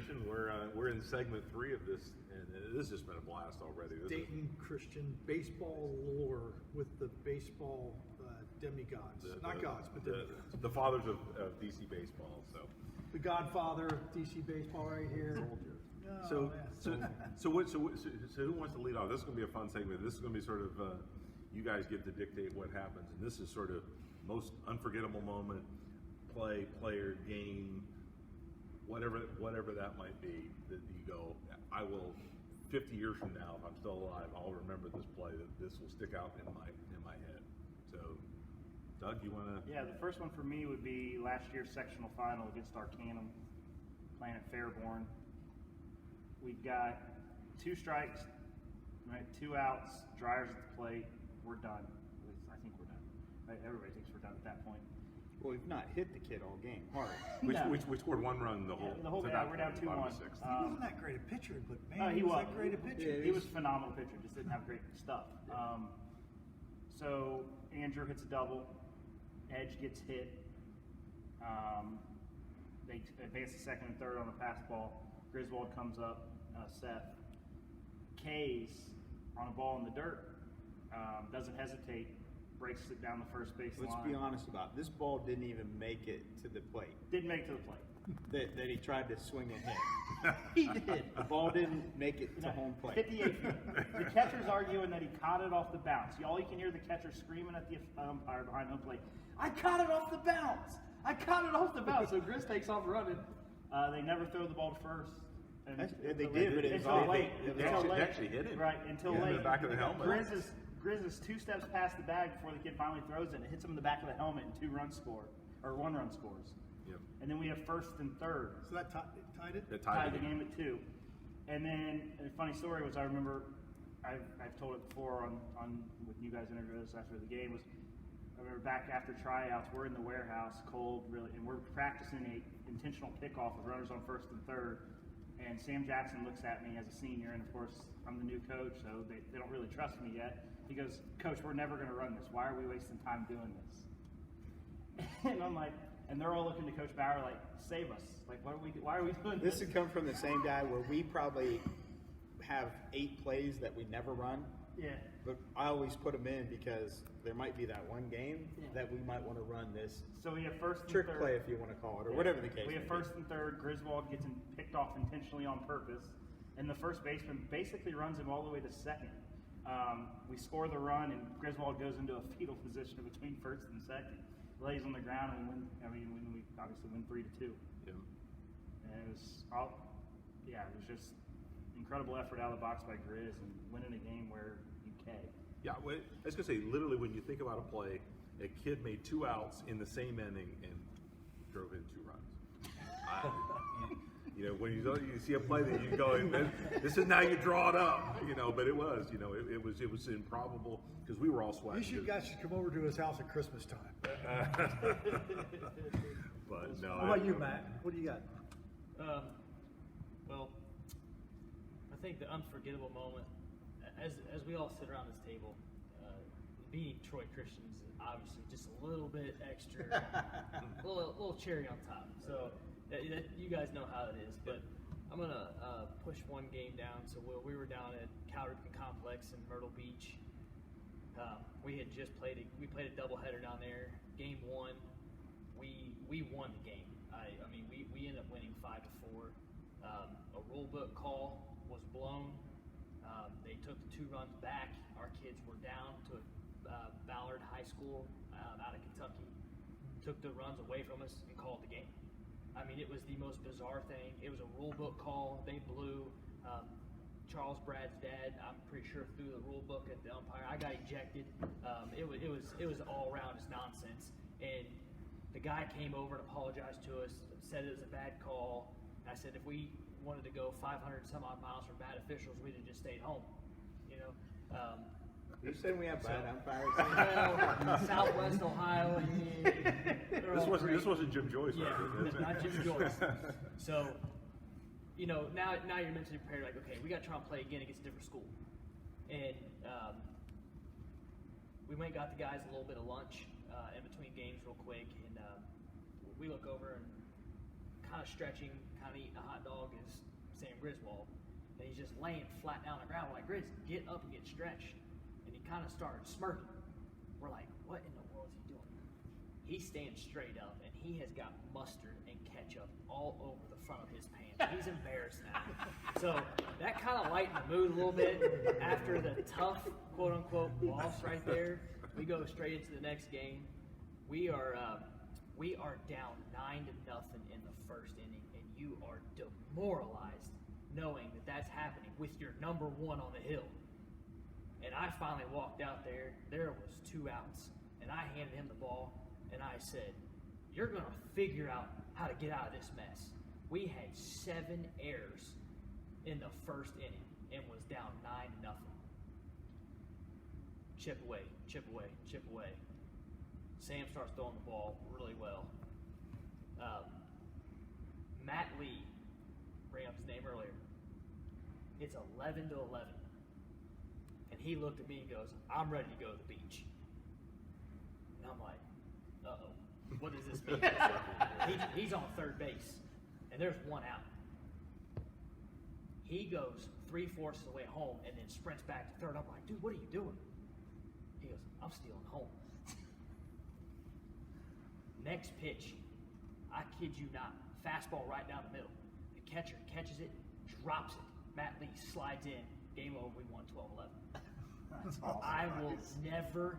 mentioned, we're in segment 3 of this, and this has been a blast already. Dayton Christian baseball lore with the baseball demigods, not gods, but demigods. The fathers of DC baseball. So the Godfather of DC baseball right here. So who wants to lead off? This is going to be a fun segment. This is going to be sort of you guys get to dictate what happens, and this is sort of most unforgettable moment, player, game, whatever that might be. That you go, I will 50 years from now, if I'm still alive, I'll remember this play. That this will stick out in my head. So, Doug, you want to? Yeah, the first one for me would be last year's sectional final against Arcanum, playing at Fairborn. We've got 2 strikes, right, 2 outs, Dryers at the plate. We're done. I think we're done. Right? Everybody thinks we're done at that point. Well, we've not hit the kid all game hard. We scored 1 run the whole game. We're down 2-1. He wasn't that great a pitcher, but man, he was that great a pitcher. He was a phenomenal pitcher, just didn't have great stuff. So Andrew hits a double, Edge gets hit. They advance to second and third on a pass ball. Griswold comes up, Seth. K's on a ball in the dirt, doesn't hesitate, breaks it down the first base line. Let's be honest about it. This ball didn't even make it to the plate. Didn't make it to the plate. That he tried to swing and hit. He did. The ball didn't make it to home plate. 58 feet. The catcher's arguing that he caught it off the bounce. All you can hear the catcher screaming at the umpire behind home plate, I caught it off the bounce! I caught it off the bounce! So Grizz takes off running. They never throw the ball to first. And they did, but it was until all late. They actually hit him. Right, until in late. the back of the helmet. Grizz is 2 steps past the bag before the kid finally throws it. It hits him in the back of the helmet and 1 run scores. Yep. And then we have first and third. So that tied it? That Tied the game at 2. And then a funny story was I remember I've told it before on with you guys interviewed us after the game was I remember back after tryouts we're in the warehouse cold really and we're practicing a intentional pickoff with runners on first and third and Sam Jackson looks at me as a senior and of course I'm the new coach so they don't really trust me yet. He goes, Coach, we're never going to run this. Why are we wasting time doing this? And I'm like, and they're all looking to Coach Bauer like, save us. Like, why are we doing this? This would come from the same guy where we probably have 8 plays that we never run. Yeah. But I always put them in because there might be that one game that we might want to run this. So we have first and trick third. play, if you want to call it, or whatever the case. We have first and third. Griswold gets him picked off intentionally on purpose, and the first baseman basically runs him all the way to second. We score the run, and Griswold goes into a fetal position between first and second. Lays on the ground, and we obviously win 3-2. Yeah. And it was just incredible effort out of the box by Grizz and winning a game where you K. Yeah, I was going to say, literally, when you think about a play, a kid made 2 outs in the same inning and drove in 2 runs. When you see a play that you go, this is how you draw it up, but it was, it was improbable because we were all sweating. You guys should come over to his house at Christmas time. But no. How about you, Matt? What do you got? Well, I think the unforgettable moment, as we all sit around this table, beating Troy Christians is obviously just a little bit extra, a little cherry on top. So you guys know how it is, but I'm gonna push one game down. So we were down at Cal Ripken Complex in Myrtle Beach. We had just played a doubleheader down there. Game 1, we won the game. We ended up winning 5-4. A rule book call was blown. They took the 2 runs back. Our kids were down to Ballard High School out of Kentucky. Took the runs away from us and called the game. It was the most bizarre thing. It was a rule book call. They blew. Charles Brad's dad, I'm pretty sure, threw the rule book at the umpire. I got ejected. It was all around just nonsense. And the guy came over and apologized to us, said it was a bad call. I said if we wanted to go 500 some odd miles from bad officials, we'd have just stayed home. You said we have bad umpires. Southwest Ohio. This wasn't Jim Joyce, right? Yeah, not Jim Joyce. So, now you're mentally prepared. Like, okay, we got to try and play again against a different school. And we went and got the guys a little bit of lunch in between games real quick, and we look over and kind of stretching, kind of eating a hot dog is Sam Griswold. And he's just laying flat down on the ground. We're like, Grizz, get up and get stretched. And he kind of started smirking. We're like, what in the world is he doing? He stands straight up, and he has got mustard and ketchup all over the front of his pants. He's embarrassed now. So that kind of lightened the mood a little bit. After the tough, quote-unquote, loss right there, we go straight into the next game. We are down 9-0 in the first inning, and you are demoralized knowing that that's happening with your number one on the hill. And I finally walked out there. There was 2 outs, and I handed him the ball, and I said, you're going to figure out how to get out of this mess. We had 7 errors in the first inning and was down 9-0. Chip away, chip away, chip away. Sam starts throwing the ball really well. Matt Lee, bring up his name earlier. It's 11-11. And he looked at me and goes, I'm ready to go to the beach. And I'm like, uh-oh, what does this mean? He's on third base, and there's 1 out. He goes 3/4 of the way home and then sprints back to third. I'm like, dude, what are you doing? He goes, I'm stealing home. Next pitch, I kid you not, fastball right down the middle. The catcher catches it, drops it. Matt Lee slides in. Game over. We won 12-11. That's awesome. I will never,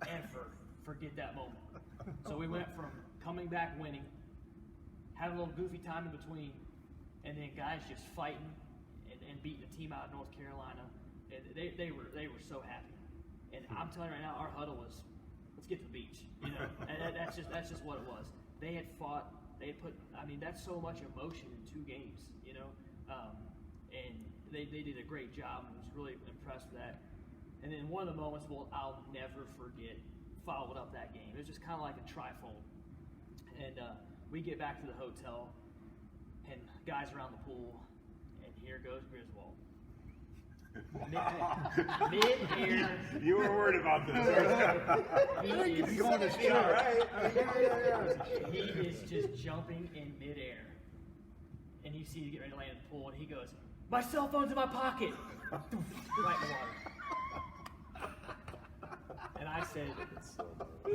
ever forget that moment. So we went from coming back winning, having a little goofy time in between, and then guys just fighting and beating the team out of North Carolina. And they were so happy. And I'm telling you right now, our huddle was, let's get to the beach. You know, and that's just what it was. They had fought. They had put. I mean, that's so much emotion in 2 games. You know, and they did a great job. I was really impressed with that. And then one of the moments, I'll never forget, followed up that game. It was just kind of like a trifold. And we get back to the hotel, and guys around the pool, and here goes Griswold. Mid-air. You were worried about this. He is going to Be all right. He is just jumping in midair. And you see he's getting ready to land in the pool, and he goes, my cell phone's in my pocket. Right in the water. And I said,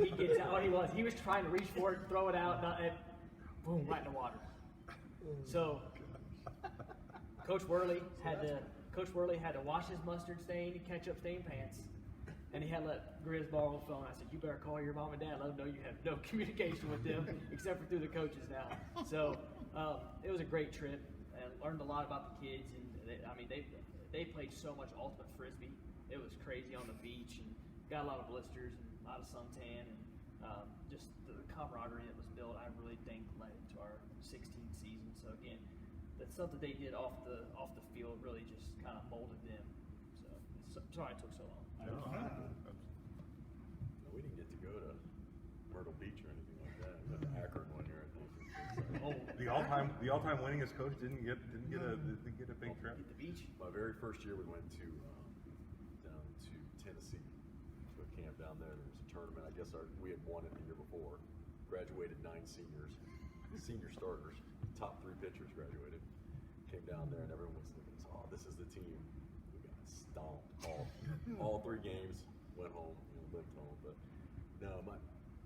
he gets out. Oh, he was trying to reach for it, throw it out, and boom, right in the water. So, Coach Worley had to wash his mustard stain and ketchup stained pants, and he had to let Grizz borrow the phone. I said, you better call your mom and dad, let them know you have no communication with them except for through the coaches now. So it was a great trip, and learned a lot about the kids. And they played so much ultimate frisbee. It was crazy on the beach, and got a lot of blisters and a lot of suntan, and just the camaraderie that was built, I really think led to our 16th season. So again, the stuff that they did off the field really just kind of molded them. So sorry it took so long. No, we didn't get to go to Myrtle Beach or anything like that. We went to Akron one year, I think. Oh, The all-time winningest coach didn't get a big trip. at the beach. My very first year, we went to down to Tennessee to a camp down there. There was a tournament. I guess we had won it the year before. Graduated 9 seniors, senior starters. Top 3 pitchers graduated. Came down there, and everyone was thinking, "Oh, this is the team." We got stomped all 3 games. Went home, lived home. But no,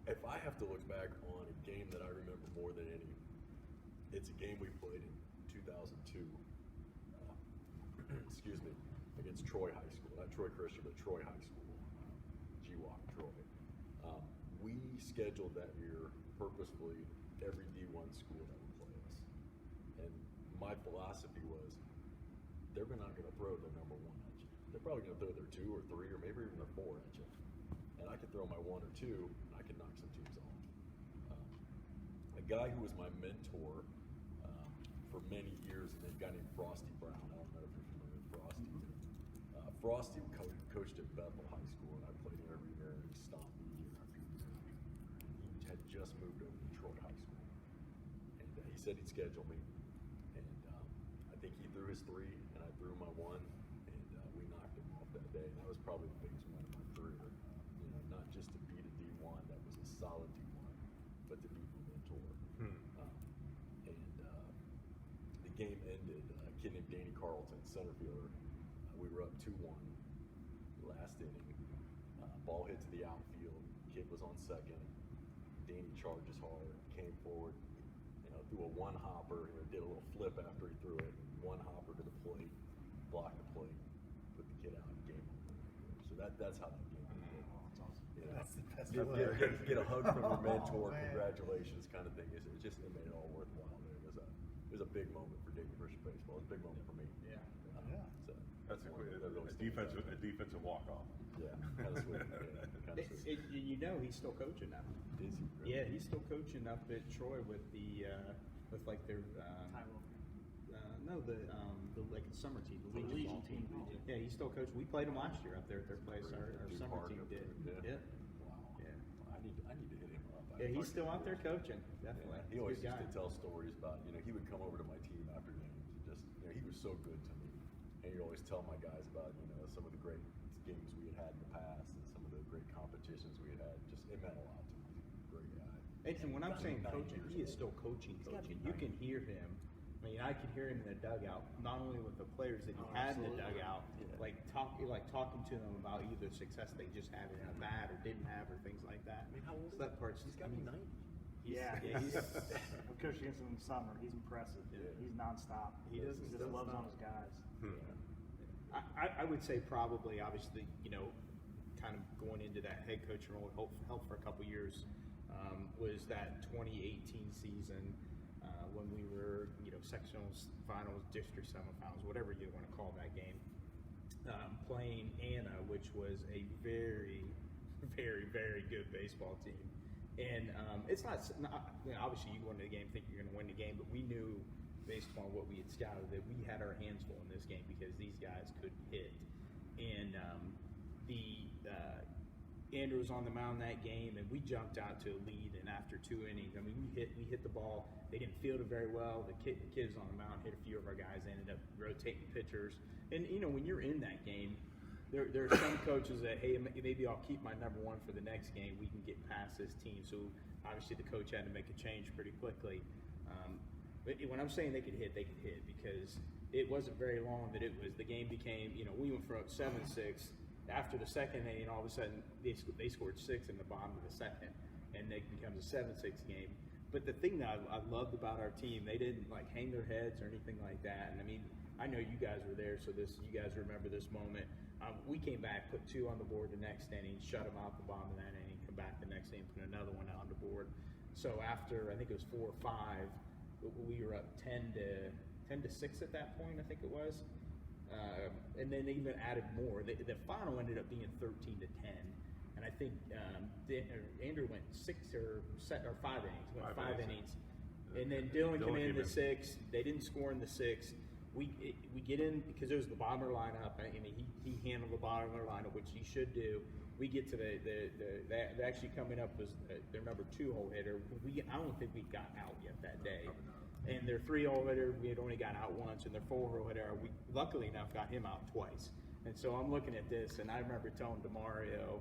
if I have to look back on a game that I remember more than any, it's a game we played in 2002. Excuse me, against Troy High School, not Troy Christian, but Troy High School, GWAC Troy. We scheduled that year purposefully every D1 school that would play us, and my philosophy was they're not going to throw their number 1 at you. They're probably going to throw their 2 or 3 or maybe even their 4 at you, and I could throw my 1 or 2 and I could knock some teams off. A guy who was my mentor for many years, a guy named Frosty Brown. I don't know if you're familiar with Frosty. Frosty coached at Bethel High School, and I played him every year, and he stomped me year after year. He had just moved over to Troy High School, and he said he'd schedule me. And I think he threw his 3, and I threw my 1, and we knocked him off that day. And that was probably the biggest win of my career. Not just to beat a D1 that was a solid D1, but to beat my mentor. kid named Danny Carlton, center fielder. We were up 2-1 last inning. Ball hit to the outfield. Kid was on second. Danny charges hard, came forward, threw a one hopper, did a little flip after he threw it, one hopper to the plate, blocked the plate, put the kid out, game over. So that's how that game ended. That's the best Get a hug from your mentor, congratulations, kind of thing. It made it all worthwhile. It was a big moment for Dayton Christian baseball. It was a big moment for me. Yeah. So That's a defensive walk-off. Yeah, kind of sweet. Kinda sweet. He's still coaching now. Is he really? Yeah, he's still coaching up at Troy with with like their like the summer team, the Legion team. Yeah, he's still coaching. We played him last year up there at their place. Our summer Park team up did. there, yeah. Yeah. Wow. Yeah. I need to hit him up. Yeah, he's still out there coaching. Definitely. He always Good used guy. to tell stories about, he would come over to my team after games and just, he was so good to me. And he'd always tell my guys about, some of the great games we had in the past and some of the great competitions we had. Just, it meant a lot to me. Great guy. And when I'm saying 9 coaching, years he is old. still coaching. He's gotta be You 9. can hear him. I mean, I could hear him in the dugout, not only with the players that he had in the dugout, Yeah. like talking to them about either success they just had in a bat or didn't have or things like that. I mean, how old So that part's He's got to be 90. Yeah, he's- I've coached against him in the summer. He's impressive. Yeah. He's nonstop. He doesn't He just loves stop. on his guys. I would say probably, obviously, kind of going into that head coach role, helped for a couple years, was that 2018 season when we were, sectionals, finals, district semifinals, whatever you want to call that game, playing Anna, which was a very, very, very good baseball team. And it's not obviously you go into the game thinking you're going to win the game, but we knew based upon what we had scouted that we had our hands full in this game because these guys could hit. And Andrew was on the mound that game, and we jumped out to a lead. And after 2 innings, I mean, we hit the ball. They didn't field it very well. The kids on the mound hit a few of our guys. They ended up rotating pitchers. And when you're in that game, there are some coaches that, hey, maybe I'll keep my number one for the next game. We can get past this team. So obviously the coach had to make a change pretty quickly. But when I'm saying they could hit because it wasn't very long that the game became, we went from 7-6 after the second inning, all of a sudden they scored 6 in the bottom of the second, and it becomes a 7-6 game. But the thing that I loved about our team, they didn't like hang their heads or anything like that. And I mean, I know you guys were there, so you guys remember this moment. We came back, put 2 on the board the next inning, shut them out the bottom of that inning, come back the next inning, put another one on the board. So after I think it was 4 or 5, we were up 10 to 6 at that point. I think it was. And then they even added more. The final ended up being 13 to 10, and I think Andrew went 5 innings. Went 5 innings, and then Dylan came in the 6. They didn't score in the 6. We get in because it was the bomber lineup. I mean, he handled the bomber lineup, which he should do. We get to the actually coming up was their number 2 hole hitter. I don't think we got out yet that day. And their 3 hole hitter, we had only got out once, and their 4 hole hitter, we luckily enough got him out twice. And so I'm looking at this, and I remember telling DeMario,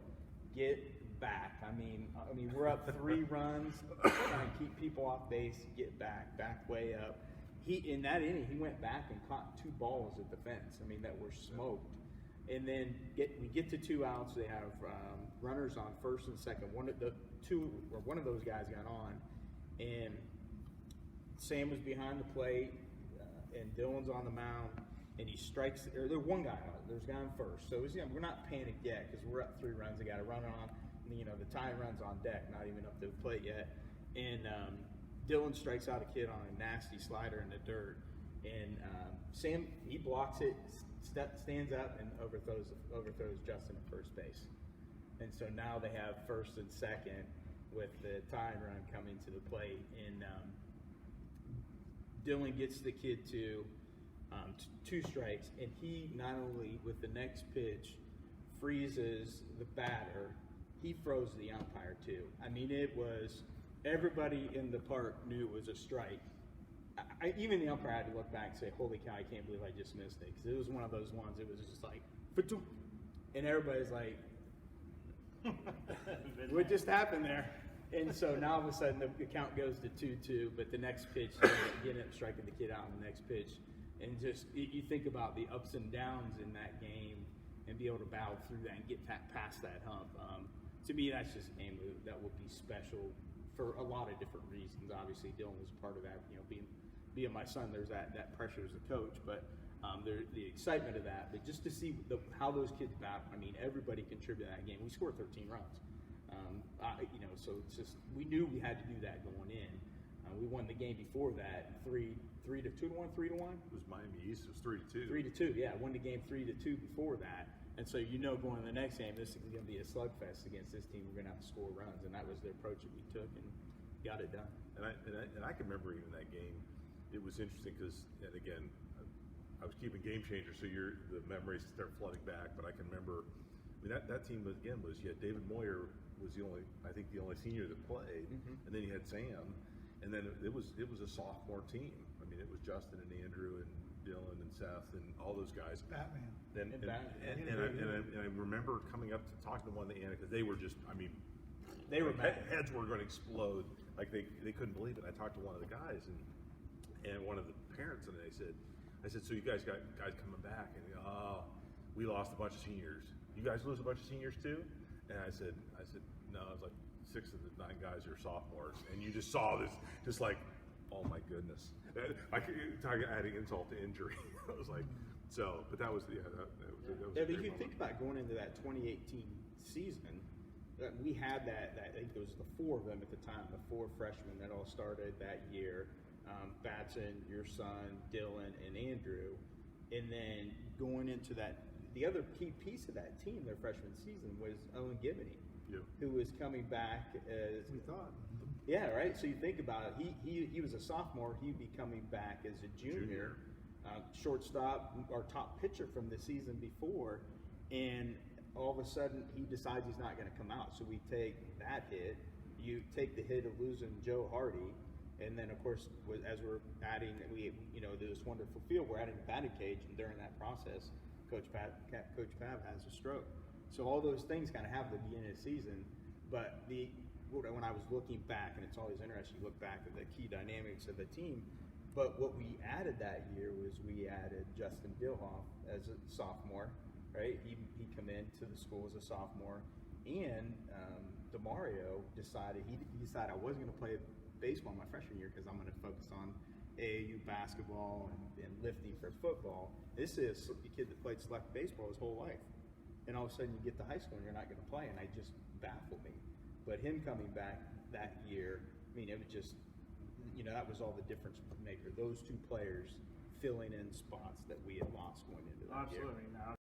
get back. I mean, we're up 3 runs, trying to keep people off base, get back way up. In that inning, he went back and caught 2 balls at the fence. I mean, that were smoked. And then we get to 2 outs. They have runners on first and second. One of those guys got on, and Sam was behind the plate, and Dylan's on the mound, and he strikes. Or there's one guy on. There's a guy on first. So we're not panicked yet because we're up 3 runs. They got a run on. The tying run's on deck, not even up to the plate yet. And Dylan strikes out a kid on a nasty slider in the dirt, and Sam he blocks it, stands up, and overthrows Justin at first base. And so now they have first and second with the tying run coming to the plate, and Dylan gets the kid to 2 strikes, and he not only with the next pitch freezes the batter, he froze the umpire too. I mean, it was. Everybody in the park knew it was a strike. Even the umpire had to look back and say, holy cow, I can't believe I just missed it. Because it was one of those ones, it was just like, and everybody's like, what just happened there? And so now all of a sudden the count goes to 2-2, but the next pitch, he ended up striking the kid out on the next pitch. And just you think about the ups and downs in that game and be able to battle through that and get past that hump. To me, that's just a game that would be special for a lot of different reasons. Obviously, Dylan was a part of that. Being my son, there's that pressure as a coach, but the excitement of that. But just to see how those kids battle. I mean, everybody contributed to that game. We scored 13 runs. So it's just we knew we had to do that going in. We won the game before that 3-1. It was Miami East. It was 3-2. 3-2. Yeah, won the game 3-2 before that. And so going to the next game, this is going to be a slugfest against this team. We're going to have to score runs, and that was the approach that we took and got it done. And I can remember even that game. It was interesting because, and again, I was keeping Game Changer, so the memories start flooding back. But I can remember, that team was David Moyer was the only senior that played, and then you had Sam, and then it was a sophomore team. I mean, it was Justin and Andrew and Dylan and Seth and all those guys. Batman. And I remember coming up to talking to one of the because they were just, they were heads were going to explode. Like they couldn't believe it. I talked to one of the guys and one of the parents, and I said, so you guys got guys coming back? And they go, oh, we lost a bunch of seniors. You guys lose a bunch of seniors too? And I said, no, it's like 6 of the 9 guys are sophomores, and you just saw this, just like, oh my goodness. Adding insult to injury. I was like, but that was that was if you think about going into that 2018 season, we had that I think there was the 4 of them at the time, the 4 freshmen that all started that year. Batson, your son, Dylan, and Andrew. And then going into that, the other key piece of that team, their freshman season, was Owen Gibney, who was coming back as We thought. yeah, right. So you think about it. He was a sophomore. He'd be coming back as a junior. Shortstop, our top pitcher from the season before, and all of a sudden he decides he's not going to come out. So we take that hit. You take the hit of losing Joe Hardy, and then of course as we're adding, this wonderful field, we're adding the batting cage, and during that process, Coach Pav has a stroke. So all those things kind of happen at the beginning of the season, but when I was looking back, and it's always interesting to look back at the key dynamics of the team, but what we added that year was we added Justin Dilhoff as a sophomore, right? He come into the school as a sophomore, and DeMario decided I wasn't going to play baseball my freshman year because I'm going to focus on AAU basketball and lifting for football. This is a kid that played select baseball his whole life, and all of a sudden you get to high school and you're not going to play, and it just baffled me. But him coming back that year, it was just, that was all the difference maker. Those 2 players filling in spots that we had lost going into that year. Absolutely.